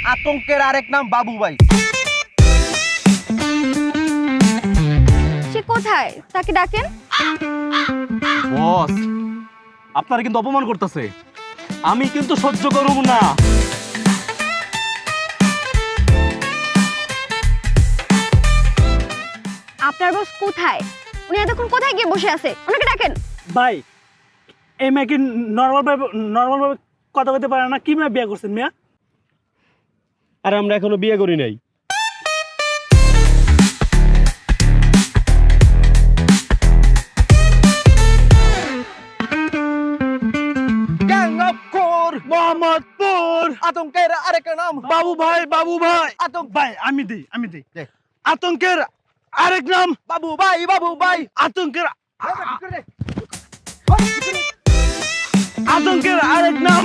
আতঙ্কের আরেক নাম বাবু ভাই। সে কোথায়? তাকে ডাকেন। বস, আপনারা কিন্তু অপমান করতেছে, আমি কিন্তু সহ্য করব না। আপনার বস কোথায়? উনি এতক্ষণ কোথায় গিয়ে বসে আছে? ওনাকে ডাকেন। ভাই এই মেয়ে কি নর্মাল ভাবে কথা বলতে পারে না? কি মেয়ে বিয়ে করছেন মিয়া? আর আমরা এখনো বিয়ে করি নাই। Gang of core, Mohammadpur. আতঙ্কের আরেক নাম বাবু ভাই, বাবু ভাই, আতঙ্ক ভাই আমি দিই দে। আতঙ্কের আরেক নাম বাবু ভাই, বাবু ভাই। আতঙ্কের আতঙ্কের আরেক নাম